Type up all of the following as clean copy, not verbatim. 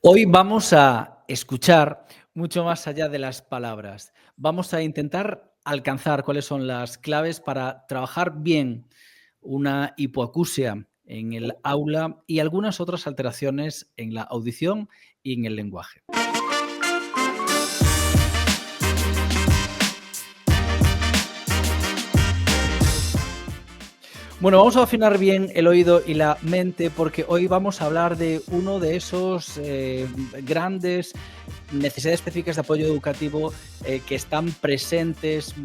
Hoy vamos a escuchar mucho más allá de las palabras. Vamos a intentar alcanzar cuáles son las claves para trabajar bien una hipoacusia en el aula y algunas otras alteraciones en la audición y en el lenguaje. Bueno, vamos a afinar bien el oído y la mente porque hoy vamos a hablar de uno de esos grandes necesidades específicas de apoyo educativo que están presentes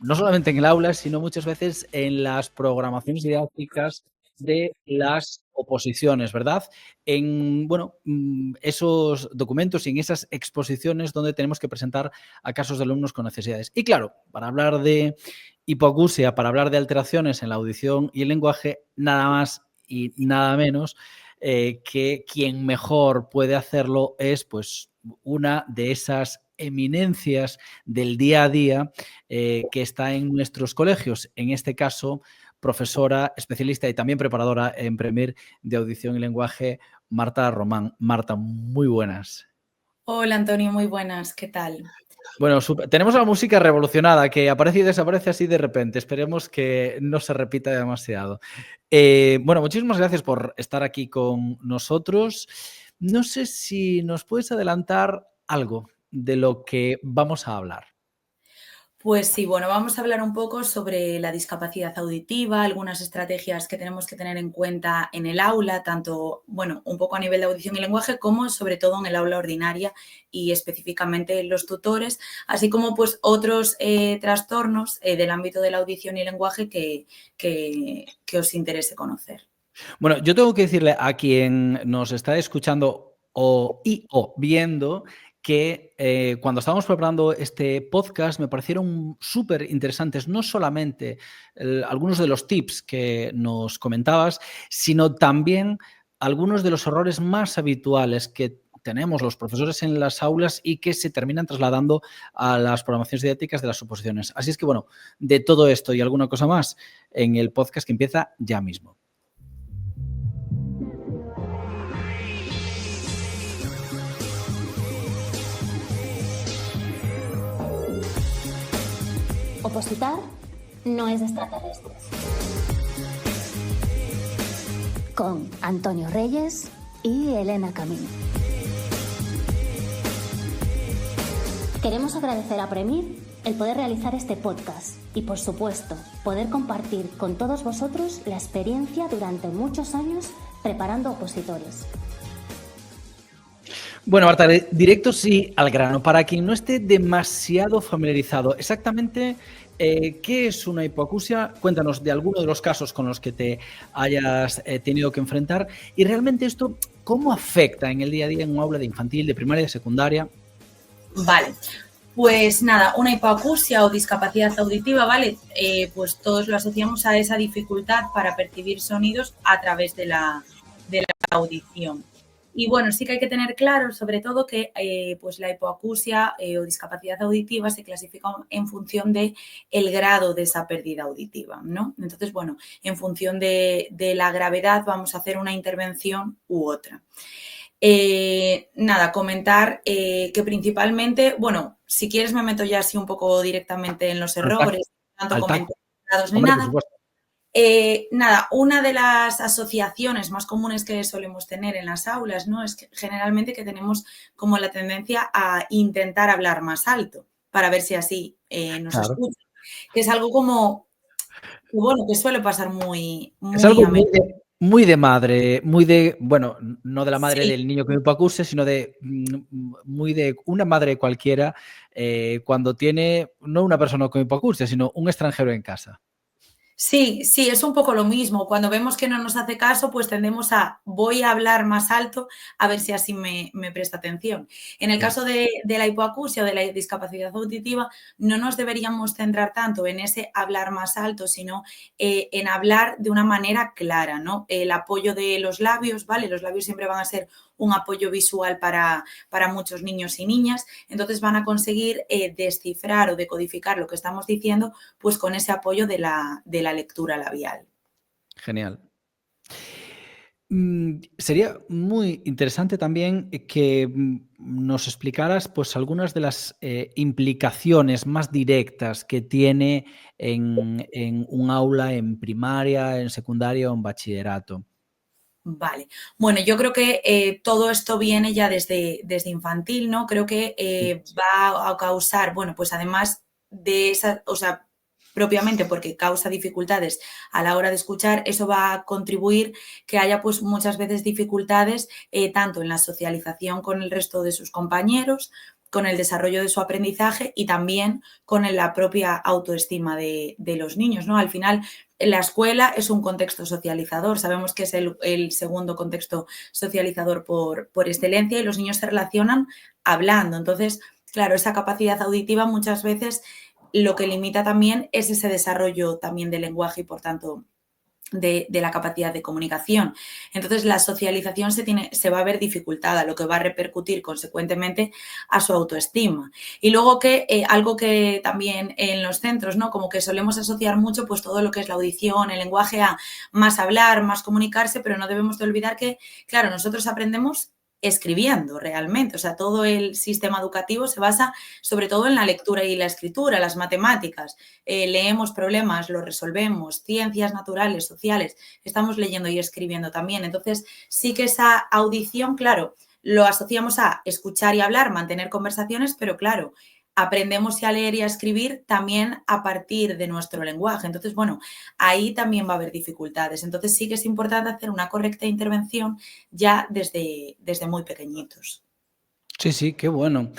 no solamente en el aula, sino muchas veces en las programaciones didácticas de las oposiciones, ¿verdad? En esos documentos y en esas exposiciones donde tenemos que presentar a casos de alumnos con necesidades. Y claro, para hablar de hipoacusia, para hablar de alteraciones en la audición y el lenguaje, nada más y nada menos que quien mejor puede hacerlo es pues una de esas eminencias del día a día que está en nuestros colegios, en este caso profesora, especialista y también preparadora en Premier de audición y lenguaje, Marta Román. Marta, muy buenas. Hola Antonio, muy buenas, ¿qué tal? Bueno, tenemos la música revolucionada que aparece y desaparece así de repente. Esperemos que no se repita demasiado. Muchísimas gracias por estar aquí con nosotros. No sé si nos puedes adelantar algo de lo que vamos a hablar. Pues sí, bueno, vamos a hablar un poco sobre la discapacidad auditiva, algunas estrategias que tenemos que tener en cuenta en el aula, tanto, bueno, un poco a nivel de audición y lenguaje, como sobre todo en el aula ordinaria y específicamente los tutores, así como pues otros trastornos del ámbito de la audición y lenguaje que os interese conocer. Bueno, yo tengo que decirle a quien nos está escuchando o viendo que cuando estábamos preparando este podcast me parecieron súper interesantes, no solamente algunos de los tips que nos comentabas, sino también algunos de los errores más habituales que tenemos los profesores en las aulas y que se terminan trasladando a las programaciones didácticas de las oposiciones. Así es que, bueno, de todo esto y alguna cosa más en el podcast que empieza ya mismo. Opositar no es de extraterrestres. Con Antonio Reyes y Elena Camín. Queremos agradecer a Premier el poder realizar este podcast y, por supuesto, poder compartir con todos vosotros la experiencia durante muchos años preparando opositores. Bueno, Marta, directo sí al grano. Para quien no esté demasiado familiarizado, exactamente qué es una hipoacusia, cuéntanos de alguno de los casos con los que te hayas tenido que enfrentar y realmente esto, ¿cómo afecta en el día a día en un aula de infantil, de primaria, de secundaria? Vale, pues nada, una hipoacusia o discapacidad auditiva, ¿vale? Pues todos lo asociamos a esa dificultad para percibir sonidos a través de la audición. Y bueno, sí que hay que tener claro, sobre todo, que pues la hipoacusia o discapacidad auditiva se clasifica en función de el grado de esa pérdida auditiva, ¿no? Entonces, bueno, en función de la gravedad vamos a hacer una intervención u otra. Comentar que principalmente, bueno, si quieres me meto ya así un poco directamente en los errores, tanto comentados ni nada. Una de las asociaciones más comunes que solemos tener en las aulas, ¿no? Es que generalmente que tenemos como la tendencia a intentar hablar más alto para ver si así nos escuchan, que es algo como, bueno, que suele pasar muy Es algo a menudo. muy de madre, muy de, bueno, no de la madre Sí. del niño con hipoacusia, sino de muy de una madre cualquiera cuando tiene no una persona con hipoacusia, sino un extranjero en casa. Sí, sí, es un poco lo mismo. Cuando vemos que no nos hace caso, pues tendemos a voy a hablar más alto a ver si así me presta atención. En el caso de la hipoacusia o de la discapacidad auditiva, no nos deberíamos centrar tanto en ese hablar más alto, sino en hablar de una manera clara, ¿no? El apoyo de los labios, ¿vale? Los labios siempre van a ser un apoyo visual para muchos niños y niñas, entonces van a conseguir descifrar o decodificar lo que estamos diciendo pues con ese apoyo de la lectura labial. Genial. Sería muy interesante también que nos explicaras pues algunas de las implicaciones más directas que tiene en un aula en primaria, en secundaria o en bachillerato. Vale. Bueno, yo creo que todo esto viene ya desde infantil, ¿no? Creo que va a causar, bueno, pues además de esa, o sea, propiamente porque causa dificultades a la hora de escuchar, eso va a contribuir que haya pues muchas veces dificultades tanto en la socialización con el resto de sus compañeros, con el desarrollo de su aprendizaje y también con la propia autoestima de los niños, ¿no? Al final, la escuela es un contexto socializador, sabemos que es el segundo contexto socializador por excelencia y los niños se relacionan hablando. Entonces, claro, esa capacidad auditiva muchas veces lo que limita también es ese desarrollo también del lenguaje y, por tanto, de la capacidad de comunicación. Entonces, la socialización se va a ver dificultada, lo que va a repercutir consecuentemente a su autoestima. Y luego que algo que también en los centros, ¿no? Como que solemos asociar mucho pues todo lo que es la audición, el lenguaje a más hablar, más comunicarse, pero no debemos de olvidar que, claro, nosotros aprendemos escribiendo realmente, o sea, todo el sistema educativo se basa sobre todo en la lectura y la escritura, las matemáticas, leemos problemas, los resolvemos, ciencias naturales, sociales, estamos leyendo y escribiendo también. Entonces, sí que esa audición, claro, lo asociamos a escuchar y hablar, mantener conversaciones, pero claro, aprendemos a leer y a escribir también a partir de nuestro lenguaje. Entonces, bueno, ahí también va a haber dificultades. Entonces, sí que es importante hacer una correcta intervención ya desde muy pequeñitos. Sí, sí, qué bueno.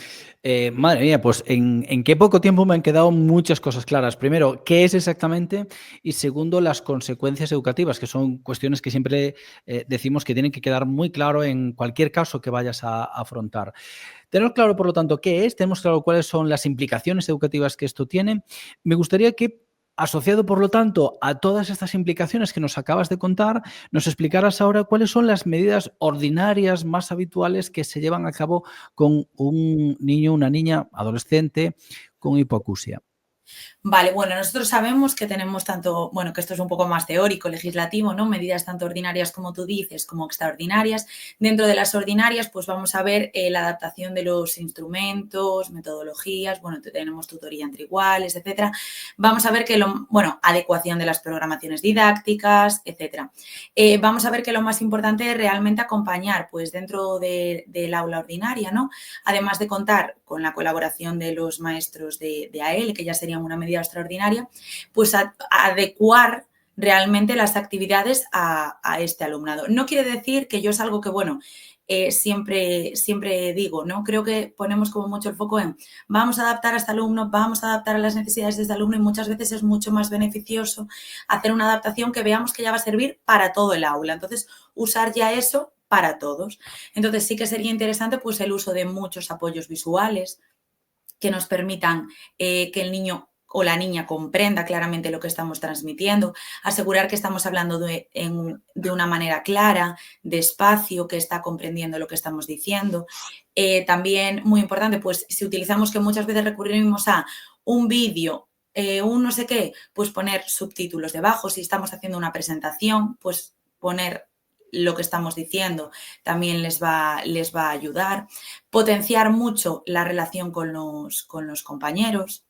Madre mía, pues en qué poco tiempo me han quedado muchas cosas claras. Primero, ¿qué es exactamente? Y segundo, las consecuencias educativas, que son cuestiones que siempre decimos que tienen que quedar muy claro en cualquier caso que vayas a afrontar. Tenemos claro, por lo tanto, qué es, tenemos claro cuáles son las implicaciones educativas que esto tiene. Me gustaría que, asociado, por lo tanto, a todas estas implicaciones que nos acabas de contar, nos explicaras ahora cuáles son las medidas ordinarias más habituales que se llevan a cabo con un niño, una niña, adolescente con hipoacusia. Vale, bueno, nosotros sabemos que tenemos tanto, bueno, que esto es un poco más teórico, legislativo, ¿no? Medidas tanto ordinarias como tú dices, como extraordinarias. Dentro de las ordinarias, pues vamos a ver la adaptación de los instrumentos, metodologías, bueno, tenemos tutoría entre iguales, etcétera. Vamos a ver que adecuación de las programaciones didácticas, etcétera. Vamos a ver que lo más importante es realmente acompañar, pues dentro del aula ordinaria, ¿no? Además de contar con la colaboración de los maestros de AEL, que ya serían una medida extraordinaria, pues adecuar realmente las actividades a este alumnado. No quiere decir que yo es algo que, bueno, siempre digo, ¿no? Creo que ponemos como mucho el foco en vamos a adaptar a este alumno, vamos a adaptar a las necesidades de este alumno y muchas veces es mucho más beneficioso hacer una adaptación que veamos que ya va a servir para todo el aula. Entonces, usar ya eso para todos. Entonces, sí que sería interesante pues el uso de muchos apoyos visuales que nos permitan que el niño o la niña comprenda claramente lo que estamos transmitiendo, asegurar que estamos hablando de una manera clara, despacio, que está comprendiendo lo que estamos diciendo. También, muy importante, pues si utilizamos que muchas veces recurrimos a un vídeo, un no sé qué, pues poner subtítulos debajo. Si estamos haciendo una presentación, pues poner lo que estamos diciendo también les va a ayudar. Potenciar mucho la relación con los compañeros.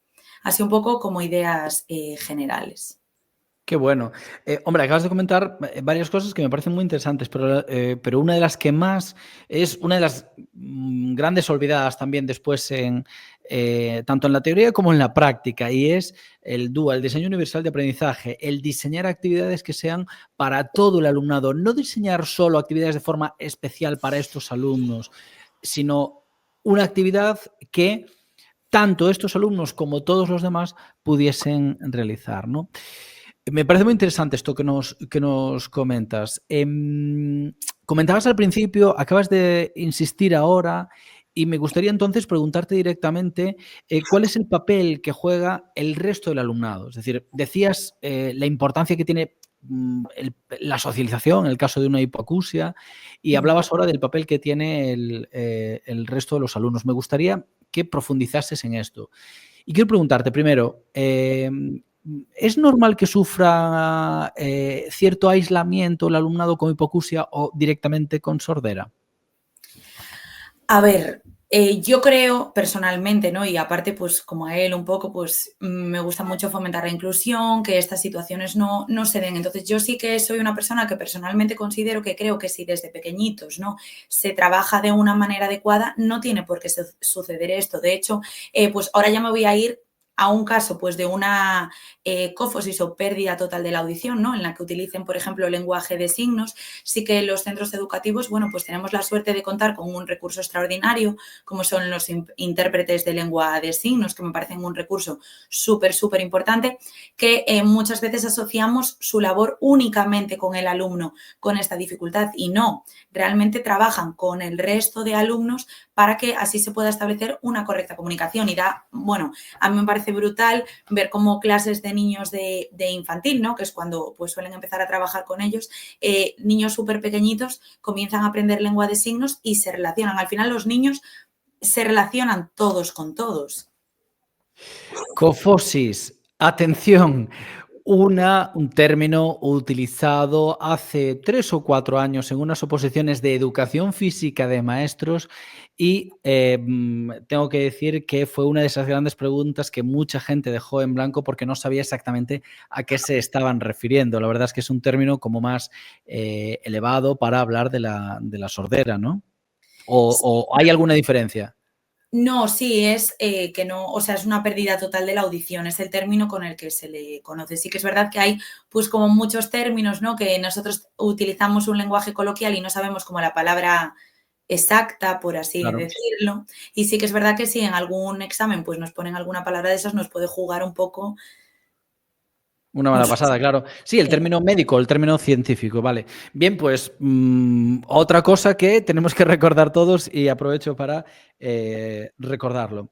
Así un poco como ideas generales. Qué bueno. Hombre, acabas de comentar varias cosas que me parecen muy interesantes, pero una de las que más es una de las grandes olvidadas también después tanto en la teoría como en la práctica, y es el DUA, el diseño universal de aprendizaje, el diseñar actividades que sean para todo el alumnado, no diseñar solo actividades de forma especial para estos alumnos, sino una actividad que tanto estos alumnos como todos los demás pudiesen realizar, ¿no? Me parece muy interesante esto que nos comentas. Comentabas al principio, acabas de insistir ahora, y me gustaría entonces preguntarte directamente cuál es el papel que juega el resto del alumnado. Es decir, decías la importancia que tiene la socialización en el caso de una hipoacusia y hablabas ahora del papel que tiene el resto de los alumnos. Me gustaría que profundizases en esto. Y quiero preguntarte primero, ¿es normal que sufra cierto aislamiento el alumnado con hipoacusia o directamente con sordera? A ver, yo creo personalmente, ¿no? Y aparte, pues como a él un poco, pues me gusta mucho fomentar la inclusión, que estas situaciones no se den. Entonces, yo sí que soy una persona que personalmente considero que creo que si desde pequeñitos, ¿no? Se trabaja de una manera adecuada, no tiene por qué suceder esto. De hecho, pues ahora ya me voy a ir a un caso pues de una cofosis o pérdida total de la audición, ¿no? En la que utilicen, por ejemplo, el lenguaje de signos. Sí que los centros educativos, bueno, pues tenemos la suerte de contar con un recurso extraordinario, como son los intérpretes de lengua de signos, que me parecen un recurso súper, súper importante, que muchas veces asociamos su labor únicamente con el alumno con esta dificultad y no, realmente trabajan con el resto de alumnos para que así se pueda establecer una correcta comunicación y bueno, a mí me parece brutal ver cómo clases de niños de infantil, ¿no? Que es cuando pues suelen empezar a trabajar con ellos, niños súper pequeñitos comienzan a aprender lengua de signos y se relacionan. Al final los niños se relacionan todos con todos. Cofosis, atención, un término utilizado hace 3 o 4 años en unas oposiciones de educación física de maestros y tengo que decir que fue una de esas grandes preguntas que mucha gente dejó en blanco porque no sabía exactamente a qué se estaban refiriendo. La verdad es que es un término como más elevado para hablar de la sordera, ¿no? ¿O hay alguna diferencia? No, sí, es que no, o sea, es una pérdida total de la audición, es el término con el que se le conoce. Sí que es verdad que hay, pues como muchos términos, ¿no? Que nosotros utilizamos un lenguaje coloquial y no sabemos como la palabra exacta, por así Claro. decirlo. Y sí que es verdad que si en algún examen pues nos ponen alguna palabra de esas, nos puede jugar un poco. Una mala pasada, claro. Sí, el término médico, el término científico, vale. Bien, pues otra cosa que tenemos que recordar todos y aprovecho para recordarlo.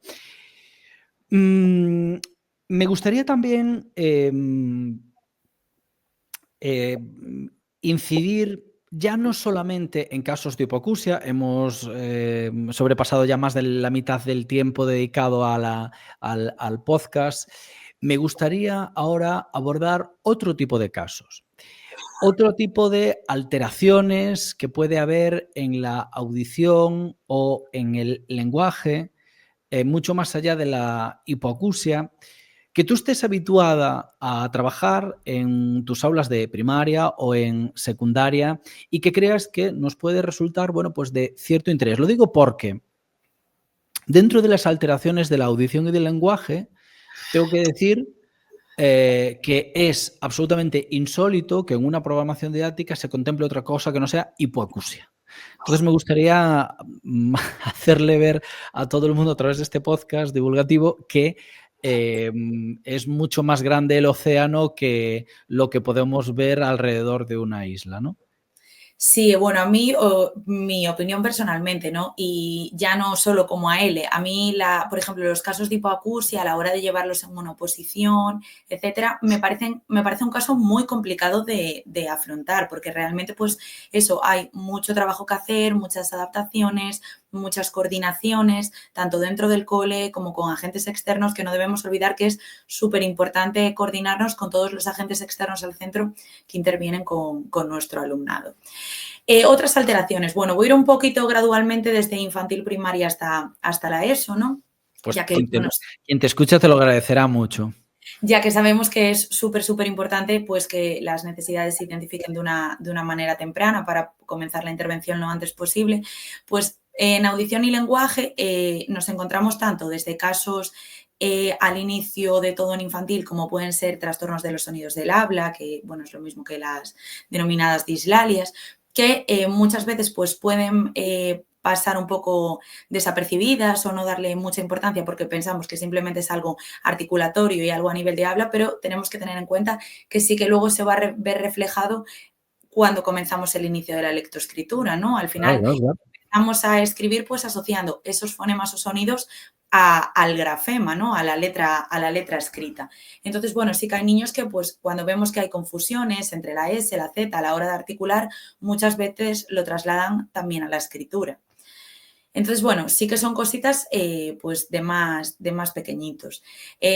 Me gustaría también incidir ya no solamente en casos de hipoacusia, hemos sobrepasado ya más de la mitad del tiempo dedicado al podcast. Me gustaría ahora abordar otro tipo de casos, otro tipo de alteraciones que puede haber en la audición o en el lenguaje, mucho más allá de la hipoacusia, que tú estés habituada a trabajar en tus aulas de primaria o en secundaria y que creas que nos puede resultar, bueno, pues de cierto interés. Lo digo porque dentro de las alteraciones de la audición y del lenguaje, tengo que decir que es absolutamente insólito que en una programación didáctica se contemple otra cosa que no sea hipoacusia. Entonces me gustaría hacerle ver a todo el mundo a través de este podcast divulgativo que es mucho más grande el océano que lo que podemos ver alrededor de una isla, ¿no? Sí, bueno, a mí, mi opinión personalmente, ¿no? Y ya no solo como a él, a mí, por ejemplo, los casos de hipoacusia a la hora de llevarlos en una oposición, etcétera, me parece un caso muy complicado de afrontar, porque realmente, pues eso, hay mucho trabajo que hacer, muchas adaptaciones, muchas coordinaciones, tanto dentro del cole como con agentes externos, que no debemos olvidar que es súper importante coordinarnos con todos los agentes externos al centro que intervienen con nuestro alumnado. Otras alteraciones. Bueno, voy a ir un poquito gradualmente desde infantil primaria hasta la ESO, ¿no? Pues ya que, bueno, quien te escucha te lo agradecerá mucho. Ya que sabemos que es súper, súper importante pues que las necesidades se identifiquen de una manera temprana para comenzar la intervención lo antes posible, pues en audición y lenguaje nos encontramos tanto desde casos al inicio de todo en infantil, como pueden ser trastornos de los sonidos del habla, que bueno, es lo mismo que las denominadas dislalias, que muchas veces pues pueden pasar un poco desapercibidas o no darle mucha importancia porque pensamos que simplemente es algo articulatorio y algo a nivel de habla, pero tenemos que tener en cuenta que sí que luego se va a ver reflejado cuando comenzamos el inicio de la lectoescritura, ¿no? Al final empezamos a escribir pues asociando esos fonemas o sonidos al grafema, ¿no? A la letra escrita. Entonces, bueno, sí que hay niños que pues cuando vemos que hay confusiones entre la S, la Z a la hora de articular, muchas veces lo trasladan también a la escritura. Entonces, bueno, sí que son cositas pues de más pequeñitos.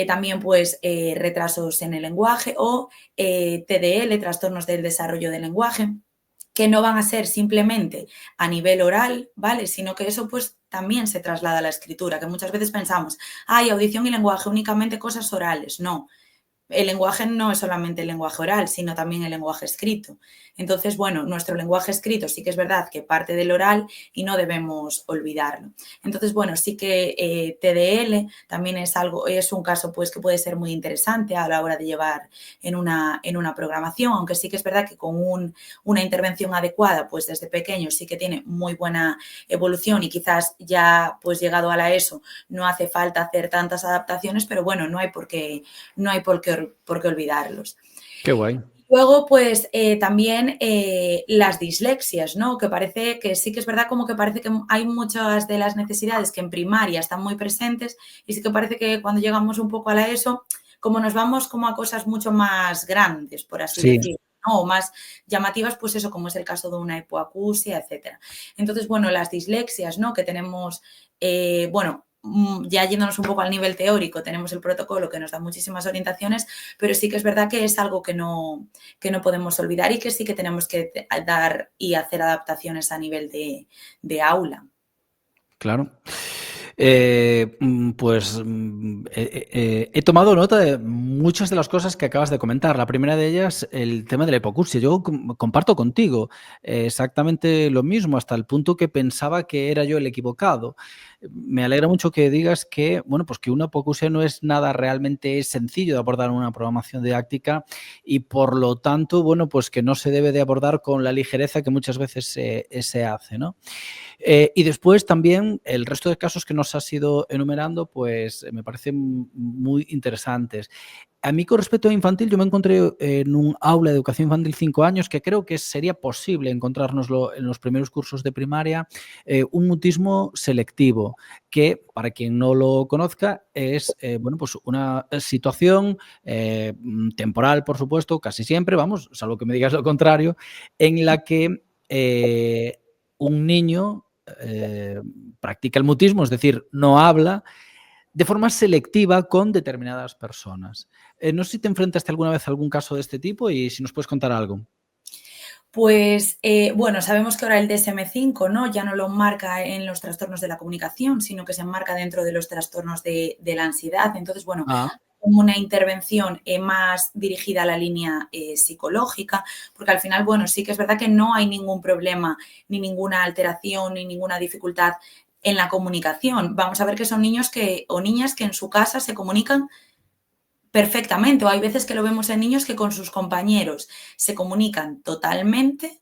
También pues retrasos en el lenguaje o TDL, trastornos del desarrollo del lenguaje, que no van a ser simplemente a nivel oral, ¿vale? Sino que eso pues también se traslada a la escritura, que muchas veces pensamos, ay, audición y lenguaje, únicamente cosas orales. No, el lenguaje no es solamente el lenguaje oral, sino también el lenguaje escrito. Entonces, bueno, nuestro lenguaje escrito sí que es verdad que parte del oral y no debemos olvidarlo. Entonces, bueno, sí que TDL también es un caso pues que puede ser muy interesante a la hora de llevar en una programación, aunque sí que es verdad que con una intervención adecuada, pues desde pequeño sí que tiene muy buena evolución y quizás ya pues llegado a la ESO no hace falta hacer tantas adaptaciones, pero bueno, no hay por qué olvidarlos. Qué guay. Luego, pues también las dislexias, ¿no? Que parece que sí que es verdad como que parece que hay muchas de las necesidades que en primaria están muy presentes y sí que parece que cuando llegamos un poco a la ESO, como nos vamos como a cosas mucho más grandes, por así decirlo, ¿no? O más llamativas, pues eso, como es el caso de una hipoacusia, etcétera. Entonces, bueno, las dislexias, ¿no? Que tenemos, ya yéndonos un poco al nivel teórico, tenemos el protocolo que nos da muchísimas orientaciones, pero sí que es verdad que es algo que no podemos olvidar y que sí que tenemos que dar y hacer adaptaciones a nivel de aula. Claro. He tomado nota de muchas de las cosas que acabas de comentar. La primera de ellas, el tema de la hipoacusia. Yo comparto contigo exactamente lo mismo, hasta el punto que pensaba que era yo el equivocado. Me alegra mucho que digas que, bueno, pues que una hipoacusia no es nada realmente sencillo de abordar en una programación didáctica y, por lo tanto, bueno, pues que no se debe de abordar con la ligereza que muchas veces se hace, ¿no? Y después también el resto de casos que nos has ido enumerando, pues me parecen muy interesantes. A mí, con respecto a infantil, yo me encontré en un aula de educación infantil 5 años que creo que sería posible encontrárnoslo en los primeros cursos de primaria, un mutismo selectivo, que, para quien no lo conozca, es pues una situación temporal, por supuesto, casi siempre, vamos, salvo que me digas lo contrario, en la que un niño practica el mutismo, es decir, no habla de forma selectiva con determinadas personas. No sé si te enfrentaste alguna vez a algún caso de este tipo y si nos puedes contar algo. Pues, sabemos que ahora el DSM-5, ¿no? Ya no lo marca en los trastornos de la comunicación, sino que se enmarca dentro de los trastornos de la ansiedad. Entonces, bueno, como una intervención más dirigida a la línea psicológica, porque al final, bueno, sí que es verdad que no hay ningún problema, ni ninguna alteración, ni ninguna dificultad en la comunicación. Vamos a ver que son niños o niñas que en su casa se comunican perfectamente, o hay veces que lo vemos en niños que con sus compañeros se comunican totalmente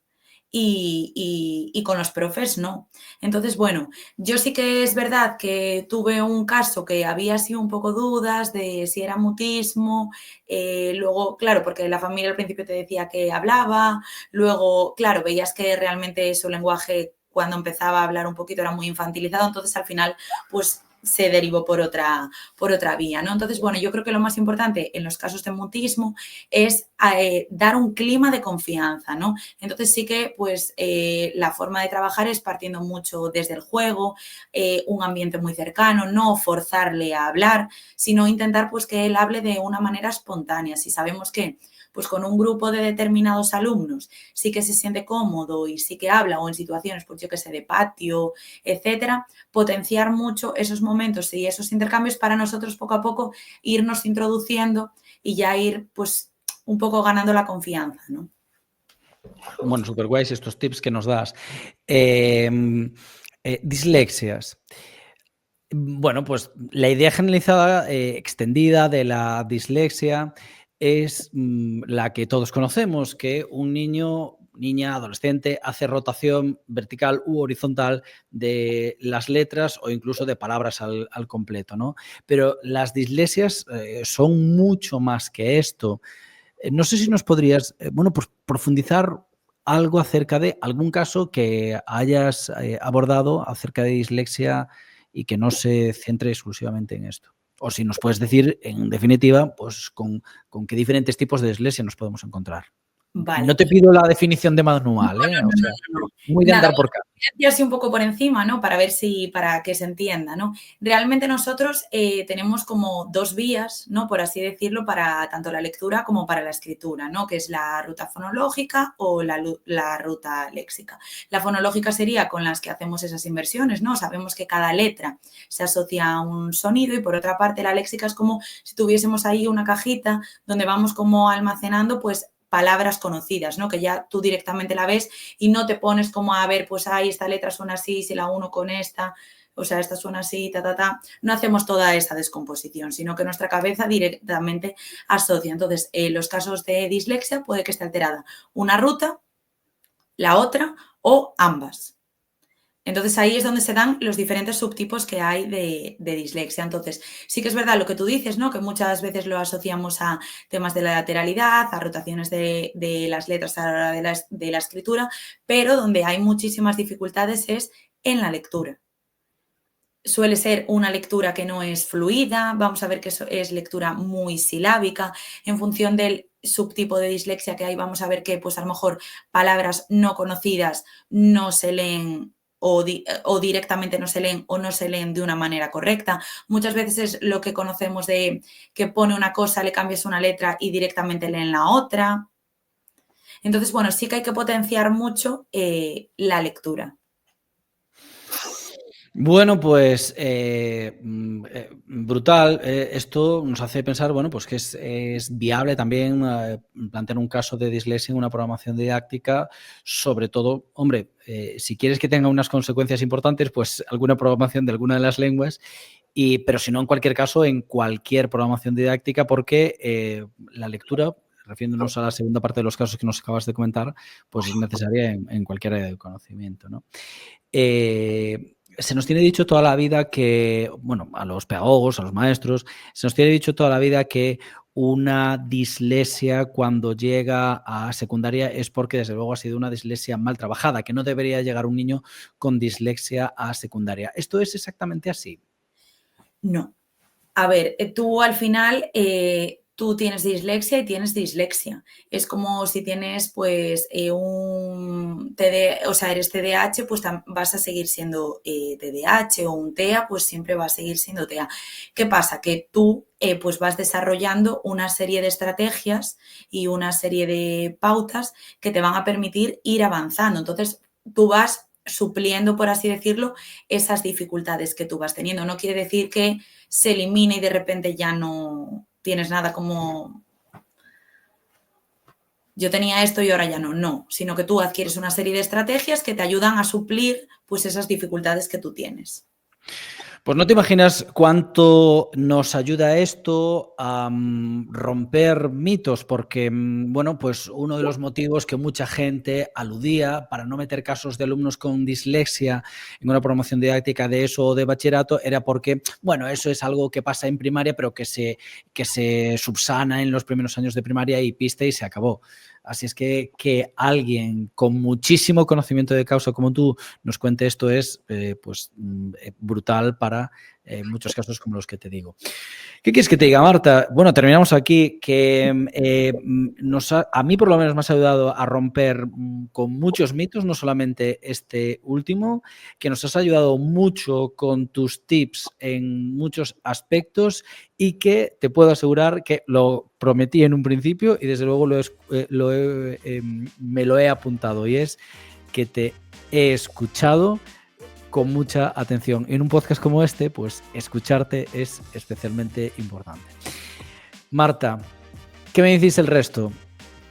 y con los profes no. Entonces, bueno, yo sí que es verdad que tuve un caso que había así un poco dudas de si era mutismo, luego, claro, porque la familia al principio te decía que hablaba, luego, claro, veías que realmente su lenguaje cuando empezaba a hablar un poquito era muy infantilizado, entonces al final, pues se derivó por otra vía, ¿no? Entonces, bueno, yo creo que lo más importante en los casos de mutismo es dar un clima de confianza, ¿no? Entonces sí que, pues, la forma de trabajar es partiendo mucho desde el juego, un ambiente muy cercano, no forzarle a hablar, sino intentar, pues, que él hable de una manera espontánea. Si sabemos que pues con un grupo de determinados alumnos sí que se siente cómodo y sí que habla, o en situaciones, pues yo que sé, de patio, etcétera, potenciar mucho esos momentos y esos intercambios para nosotros poco a poco irnos introduciendo y ya ir pues un poco ganando la confianza, ¿no? Bueno, súper guays estos tips que nos das. Dislexias. Bueno, pues la idea generalizada, extendida de la dislexia es la que todos conocemos, que un niño, niña, adolescente hace rotación vertical u horizontal de las letras o incluso de palabras al completo, ¿no? Pero las dislexias son mucho más que esto. No sé si nos podrías, pues profundizar algo acerca de algún caso que hayas abordado acerca de dislexia y que no se centre exclusivamente en esto. O si nos puedes decir, en definitiva, pues con qué diferentes tipos de dislexia nos podemos encontrar. Vale. No te pido la definición de manual, ¿eh? No. O sea, muy de andar por casa. Yo así un poco por encima, ¿no? Para que se entienda, ¿no? Realmente nosotros tenemos como 2 vías, ¿no? Por así decirlo, para tanto la lectura como para la escritura, ¿no? Que es la ruta fonológica o la ruta léxica. La fonológica sería con las que hacemos esas inversiones, ¿no? Sabemos que cada letra se asocia a un sonido y por otra parte la léxica es como si tuviésemos ahí una cajita donde vamos como almacenando, pues, palabras conocidas, ¿no? Que ya tú directamente la ves y no te pones como a ver, pues, esta letra suena así, si la uno con esta, o sea, esta suena así, No hacemos toda esa descomposición, sino que nuestra cabeza directamente asocia. Entonces, en los casos de dislexia puede que esté alterada una ruta, la otra o ambas. Entonces, ahí es donde se dan los diferentes subtipos que hay de dislexia. Entonces, sí que es verdad lo que tú dices, ¿no? Que muchas veces lo asociamos a temas de la lateralidad, a rotaciones de las letras a la hora de la escritura, pero donde hay muchísimas dificultades es en la lectura. Suele ser una lectura que no es fluida, vamos a ver que es lectura muy silábica. En función del subtipo de dislexia que hay, vamos a ver que, pues, a lo mejor palabras no conocidas no se leen o directamente no se leen o no se leen de una manera correcta. Muchas veces es lo que conocemos de que pone una cosa, le cambias una letra y directamente leen la otra. Entonces, bueno, sí que hay que potenciar mucho la lectura. Bueno, pues brutal. Esto nos hace pensar, bueno, pues que es viable también plantear un caso de dislexia en una programación didáctica, sobre todo, hombre, si quieres que tenga unas consecuencias importantes, pues alguna programación de alguna de las lenguas, pero si no, en cualquier caso, en cualquier programación didáctica, porque la lectura, refiriéndonos a la segunda parte de los casos que nos acabas de comentar, pues es necesaria en cualquier área de conocimiento, ¿no? Se nos tiene dicho toda la vida que, bueno, a los pedagogos, a los maestros, se nos tiene dicho toda la vida que una dislexia cuando llega a secundaria es porque desde luego ha sido una dislexia mal trabajada, que no debería llegar un niño con dislexia a secundaria. ¿Esto es exactamente así? No. A ver, tú al final, tú tienes dislexia y tienes dislexia. Es como si tienes, pues, un TDA, o sea, eres TDAH, pues vas a seguir siendo TDAH, o un TEA, pues siempre va a seguir siendo TEA. ¿Qué pasa? Que tú, pues, vas desarrollando una serie de estrategias y una serie de pautas que te van a permitir ir avanzando. Entonces, tú vas supliendo, por así decirlo, esas dificultades que tú vas teniendo. No quiere decir que se elimine y de repente ya no tienes nada como yo tenía esto y ahora ya no, sino que tú adquieres una serie de estrategias que te ayudan a suplir, pues, esas dificultades que tú tienes. Pues no te imaginas cuánto nos ayuda esto a romper mitos, porque, bueno, pues uno de los motivos que mucha gente aludía para no meter casos de alumnos con dislexia en una promoción didáctica de eso o de bachillerato era porque, bueno, eso es algo que pasa en primaria, pero que se subsana en los primeros años de primaria y piste y se acabó. Así es que alguien con muchísimo conocimiento de causa como tú nos cuente esto es pues brutal para muchos casos como los que te digo. ¿Qué quieres que te diga, Marta? Bueno, terminamos aquí, que a mí por lo menos me has ayudado a romper con muchos mitos, no solamente este último, que nos has ayudado mucho con tus tips en muchos aspectos y que te puedo asegurar que lo prometí en un principio y desde luego me lo he apuntado, y es que te he escuchado con mucha atención. En un podcast como este, pues escucharte es especialmente importante. Marta, ¿qué me decís el resto?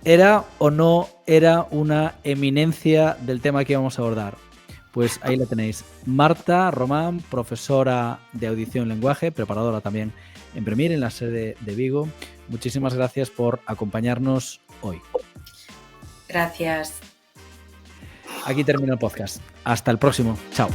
¿Era o no era una eminencia del tema que íbamos a abordar? Pues ahí la tenéis. Marta Román, profesora de audición y lenguaje, preparadora también en Premiere, en la sede de Vigo. Muchísimas gracias por acompañarnos hoy. Gracias. Aquí termina el podcast. Hasta el próximo. Chao.